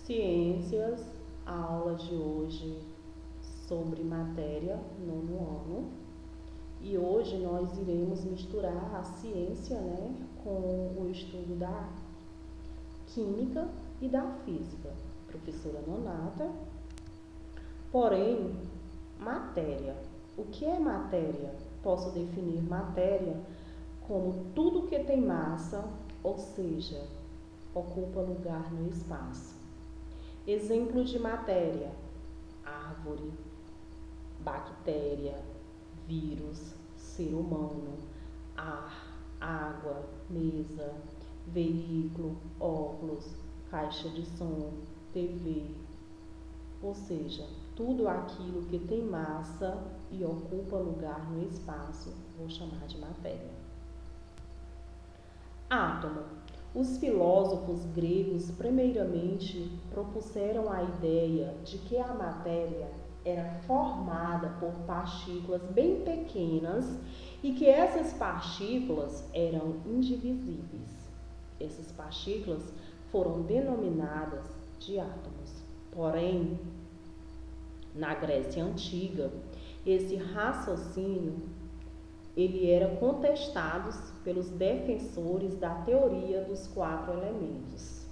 Ciências, a aula de hoje sobre matéria, nono ano. E hoje nós iremos misturar a ciência, com o estudo da química e da física. Professora Nonata. Porém, matéria. O que é matéria? Posso definir matéria como tudo que tem massa, ou seja, ocupa lugar no espaço. Exemplo de matéria: árvore, bactéria, vírus, ser humano, ar, água, mesa, veículo, óculos, caixa de som, TV. Ou seja, tudo aquilo que tem massa e ocupa lugar no espaço, vou chamar de matéria. Átomo. Os filósofos gregos primeiramente propuseram a ideia de que a matéria era formada por partículas bem pequenas e que essas partículas eram indivisíveis. Essas partículas foram denominadas de átomos. Porém, na Grécia Antiga, esse raciocínio ele era contestado pelos defensores da teoria dos 4 elementos.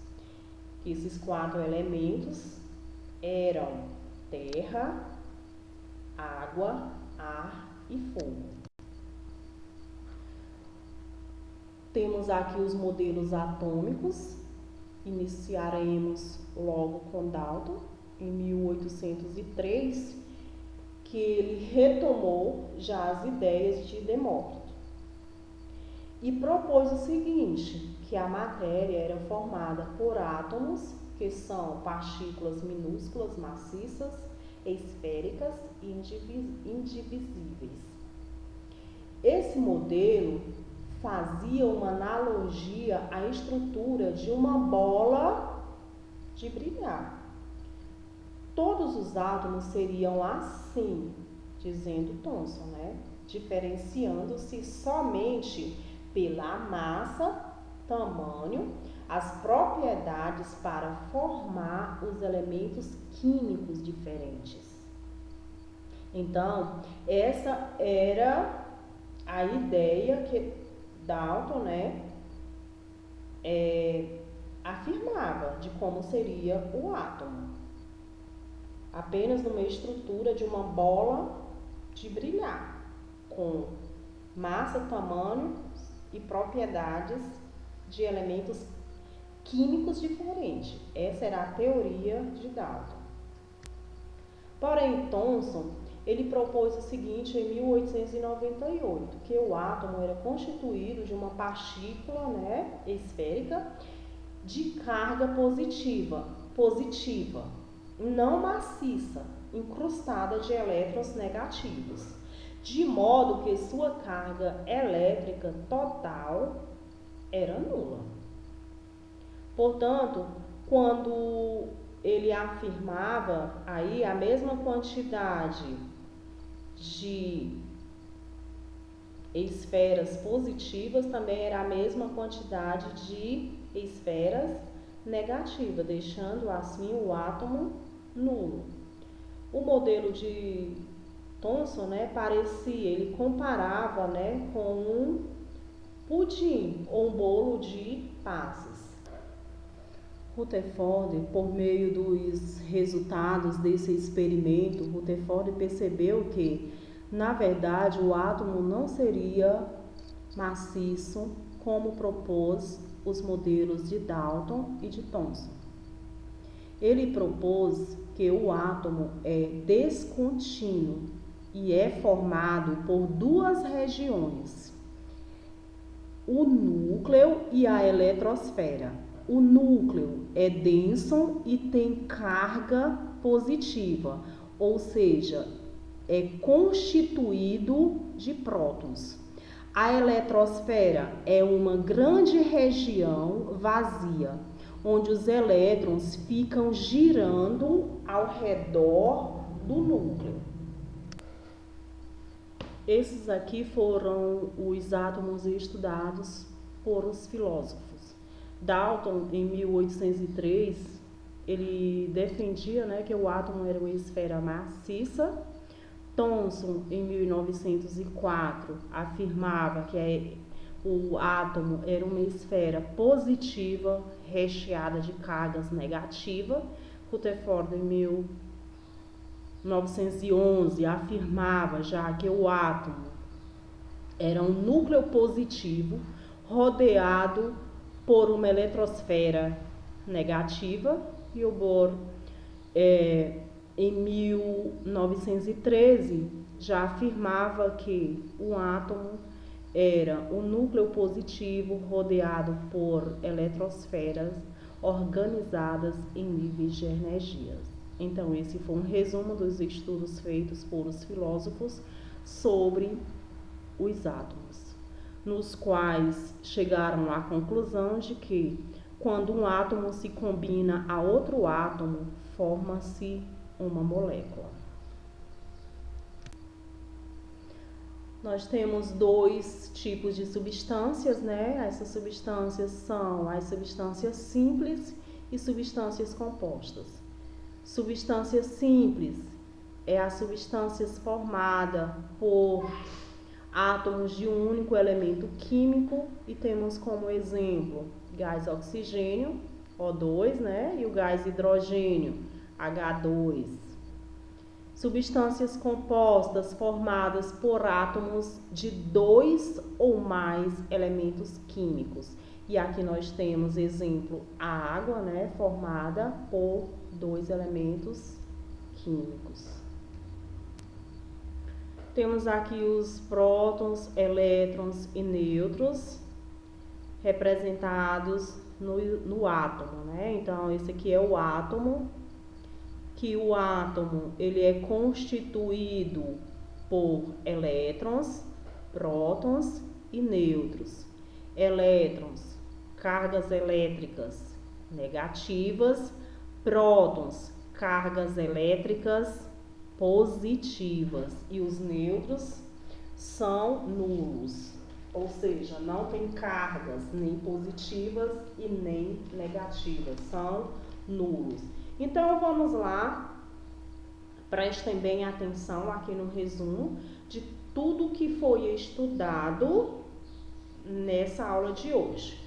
Esses 4 elementos eram terra, água, ar e fogo. Temos aqui os modelos atômicos. Iniciaremos logo com Dalton, em 1803, que ele retomou já as ideias de Demócrito e propôs o seguinte, que a matéria era formada por átomos, que são partículas minúsculas, maciças, esféricas e indivisíveis. Esse modelo fazia uma analogia à estrutura de uma bola de bilhar. Todos os átomos seriam assim, dizendo Thomson, diferenciando-se somente pela massa, tamanho, as propriedades para formar os elementos químicos diferentes. Então, essa era a ideia que Dalton, afirmava de como seria o átomo. Apenas numa estrutura de uma bola de brilhar, com massa, tamanho e propriedades de elementos químicos diferentes. Essa era a teoria de Dalton. Porém, Thomson, ele propôs o seguinte em 1898, que o átomo era constituído de uma partícula, esférica de carga positiva, não maciça, incrustada de elétrons negativos, de modo que sua carga elétrica total era nula. Portanto, quando ele afirmava aí a mesma quantidade de esferas positivas, também era a mesma quantidade de esferas negativas, deixando assim o átomo nulo. O modelo de Thomson, ele comparava, com um pudim ou um bolo de passas. Rutherford, por meio dos resultados desse experimento, Rutherford percebeu que, na verdade, o átomo não seria maciço, como propôs os modelos de Dalton e de Thomson. Ele propôs que o átomo é descontínuo e é formado por 2 regiões, o núcleo e a eletrosfera. O núcleo é denso e tem carga positiva, ou seja, é constituído de prótons. A eletrosfera é uma grande região vazia, onde os elétrons ficam girando ao redor do núcleo. Esses aqui foram os átomos estudados por os filósofos. Dalton, em 1803, ele defendia, né, que o átomo era uma esfera maciça. Thomson, em 1904, afirmava que o átomo era uma esfera positiva recheada de cargas negativas. Rutherford, em 1911, afirmava já que o átomo era um núcleo positivo rodeado por uma eletrosfera negativa. E o Bohr, em 1913, já afirmava que o átomo era um núcleo positivo rodeado por eletrosferas organizadas em níveis de energias. Então, esse foi um resumo dos estudos feitos por os filósofos sobre os átomos, nos quais chegaram à conclusão de que, quando um átomo se combina a outro átomo, forma-se uma molécula. Nós temos dois tipos de substâncias, né? Essas substâncias são as substâncias simples e substâncias compostas. Substância simples é a substância formada por átomos de um único elemento químico, e temos como exemplo gás oxigênio, O2, né? E o gás hidrogênio, H2. Substâncias compostas formadas por átomos de 2 ou mais elementos químicos. E aqui nós temos exemplo a água, né, formada por 2 elementos químicos. Temos aqui os prótons, elétrons e nêutrons representados no átomo, né? Então, esse aqui é o átomo, que o átomo ele é constituído por elétrons, prótons e nêutrons. Elétrons, cargas elétricas negativas, prótons, cargas elétricas positivas, e os nêutrons são nulos, ou seja, não tem cargas nem positivas e nem negativas, são nulos. Então, vamos lá, prestem bem atenção aqui no resumo de tudo que foi estudado nessa aula de hoje.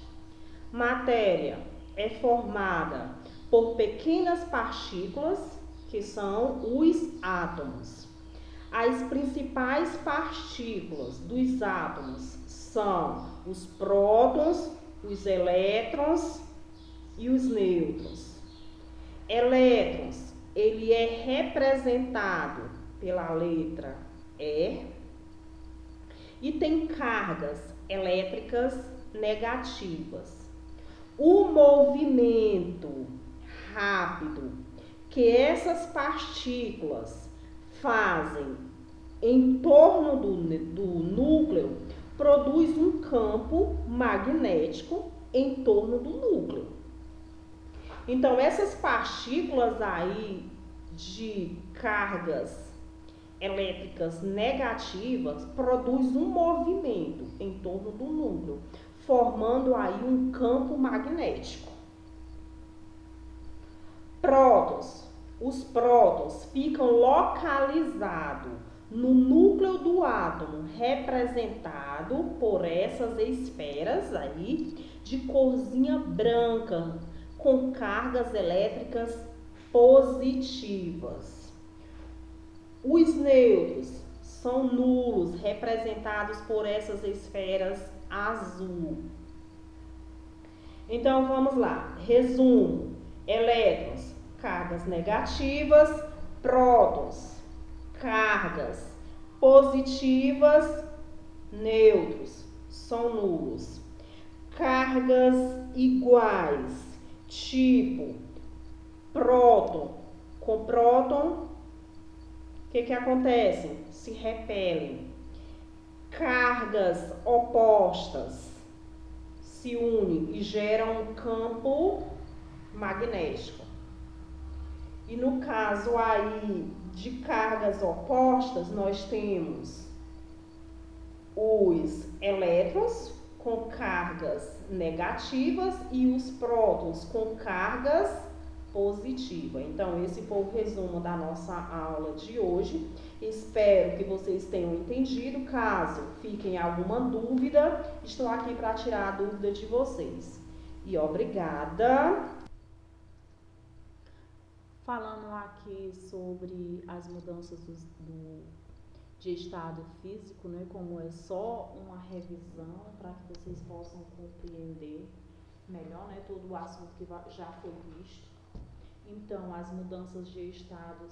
Matéria é formada por pequenas partículas, que são os átomos. As principais partículas dos átomos são os prótons, os elétrons e os nêutrons. Elétrons, ele é representado pela letra E e tem cargas elétricas negativas. O movimento rápido que essas partículas fazem em torno do núcleo produz um campo magnético em torno do núcleo. Então, essas partículas aí de cargas elétricas negativas produzem um movimento em torno do núcleo, formando aí um campo magnético. Prótons. Os prótons ficam localizados no núcleo do átomo, representado por essas esferas aí de corzinha branca, com cargas elétricas positivas. Os nêutrons são nulos, representados por essas esferas azul. Então, vamos lá. Resumo. Elétrons, cargas negativas. Prótons, cargas positivas. Nêutrons são nulos. Cargas iguais, tipo próton com próton, o que acontece? Se repelem. Cargas opostas se unem e geram um campo magnético. E no caso aí de cargas opostas, nós temos os elétrons com cargas negativas e os prótons com cargas positiva. Então, esse foi o resumo da nossa aula de hoje. Espero que vocês tenham entendido. Caso fiquem alguma dúvida, estou aqui para tirar a dúvida de vocês. E obrigada! Falando aqui sobre as mudanças de estado físico, né, como é só uma revisão para que vocês possam compreender melhor, né, todo o assunto que já foi visto. Então, as mudanças de estados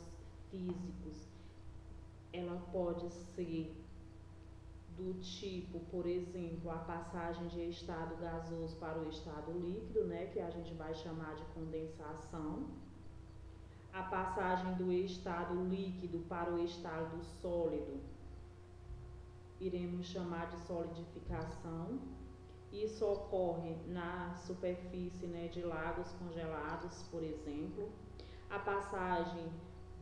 físicos, ela pode ser do tipo, por exemplo, a passagem de estado gasoso para o estado líquido, né, que a gente vai chamar de condensação. A passagem do estado líquido para o estado sólido, iremos chamar de solidificação. Isso ocorre na superfície, né, de lagos congelados, por exemplo. A passagem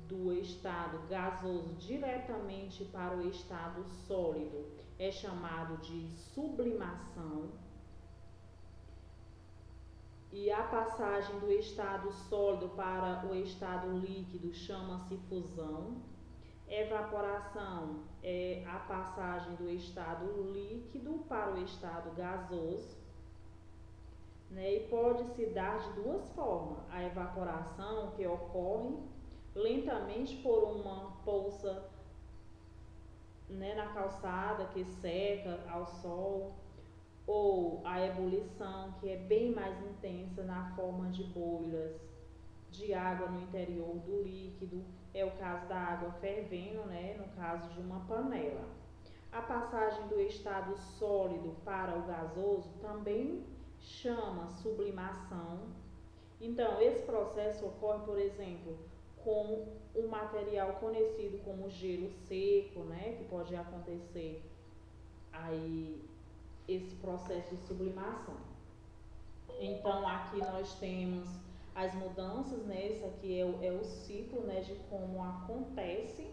do estado gasoso diretamente para o estado sólido é chamado de sublimação. E a passagem do estado sólido para o estado líquido chama-se fusão. Evaporação é a passagem do estado líquido para o estado gasoso, né? E pode se dar de duas formas. A evaporação, que ocorre lentamente por uma poça, né, na calçada, que seca ao sol, ou a ebulição, que é bem mais intensa na forma de bolhas de água no interior do líquido, é o caso da água fervendo, né, no caso de uma panela. A passagem do estado sólido para o gasoso também chama sublimação. Então, esse processo ocorre, por exemplo, com um material conhecido como gelo seco, né, que pode acontecer aí esse processo de sublimação. Então, aqui nós temos as mudanças, né? Esse aqui é o ciclo, né, de como acontece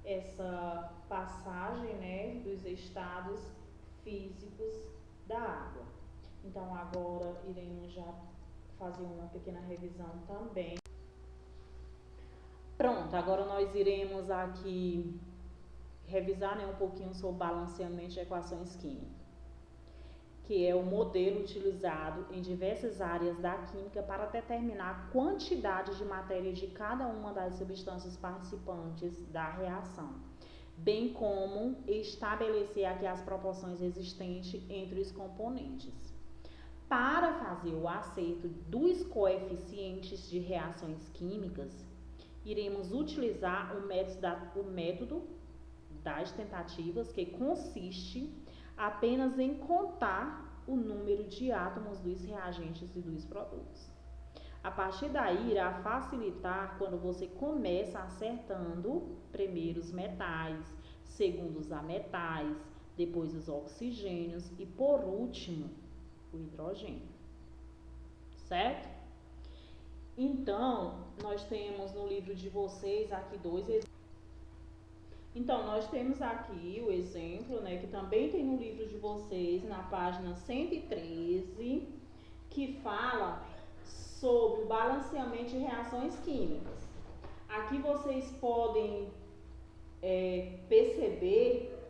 essa passagem, né, dos estados físicos da água. Então, agora iremos já fazer uma pequena revisão também. Pronto, agora nós iremos aqui revisar, né, um pouquinho sobre balanceamento de equações químicas, que é o modelo utilizado em diversas áreas da química para determinar a quantidade de matéria de cada uma das substâncias participantes da reação, bem como estabelecer aqui as proporções existentes entre os componentes. Para fazer o acerto dos coeficientes de reações químicas, iremos utilizar o método das tentativas, que consiste apenas em contar o número de átomos dos reagentes e dos produtos. A partir daí, irá facilitar quando você começa acertando primeiro os metais, segundo os ametais, depois os oxigênios e, por último, o hidrogênio. Certo? Então, nós temos no livro de vocês aqui dois exemplos. Então, nós temos aqui o exemplo, né, que também tem no livro de vocês, na página 113, que fala sobre o balanceamento de reações químicas. Aqui vocês podem perceber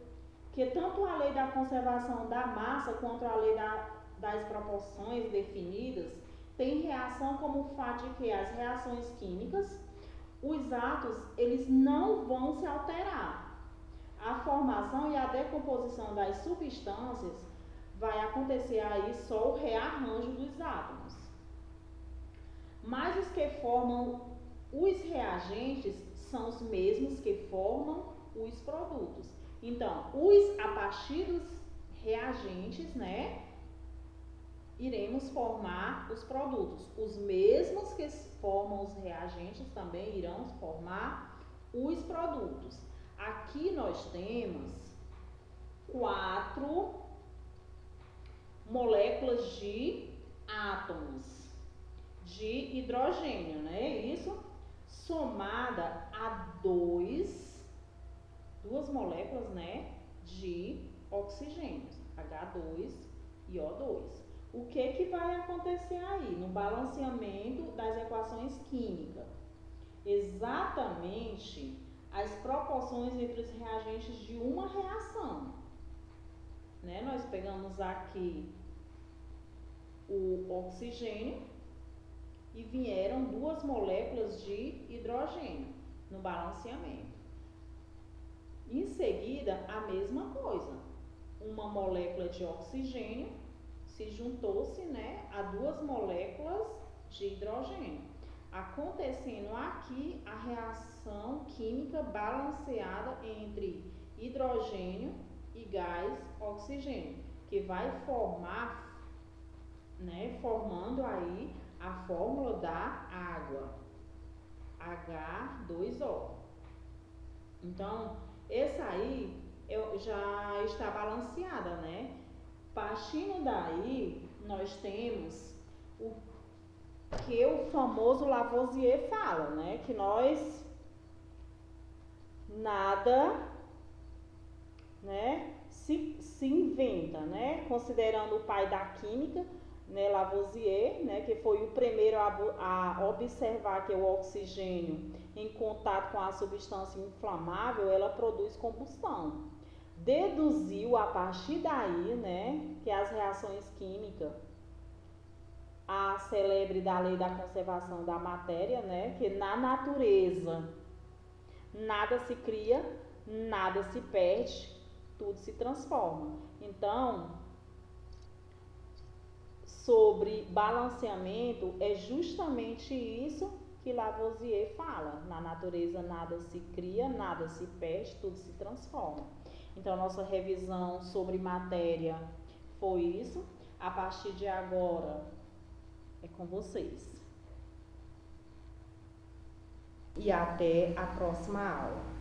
que tanto a lei da conservação da massa quanto a lei das proporções definidas tem reação como o fato de que as reações químicas, os átomos, eles não vão se alterar. A formação e a decomposição das substâncias vai acontecer aí só o rearranjo dos átomos. Mas os que formam os reagentes são os mesmos que formam os produtos. Então, a partir dos reagentes, né, iremos formar os produtos. Os mesmos que formam os reagentes também irão formar os produtos. Aqui nós temos 4 moléculas de átomos de hidrogênio, né? Isso somada a duas moléculas, né, de oxigênio, H2 e O2. O que vai acontecer aí no balanceamento das equações reações químicas. Exatamente as proporções entre os reagentes de uma reação. Né? Nós pegamos aqui o oxigênio e vieram 2 moléculas de hidrogênio no balanceamento. Em seguida, a mesma coisa. Uma molécula de oxigênio se juntou-se, né, a 2 moléculas de hidrogênio. Acontecendo aqui a reação química balanceada entre hidrogênio e gás oxigênio, que vai formar, né, formando aí a fórmula da água, H2O. Então, essa aí já está balanceada, né? Partindo daí, nós temos o que o famoso Lavoisier fala, né? Que nós nada, né, se inventa, né? Considerando o pai da química, né, Lavoisier, né, que foi o primeiro a observar que o oxigênio, em contato com a substância inflamável, ela produz combustão. Deduziu a partir daí, né, que as reações químicas, a celebre da lei da conservação da matéria, né, que na natureza nada se cria, nada se perde, tudo se transforma. Então, sobre balanceamento, é justamente isso que Lavoisier fala. Na natureza nada se cria, nada se perde, tudo se transforma. Então, nossa revisão sobre matéria foi isso. A partir de agora, é com vocês. E até a próxima aula.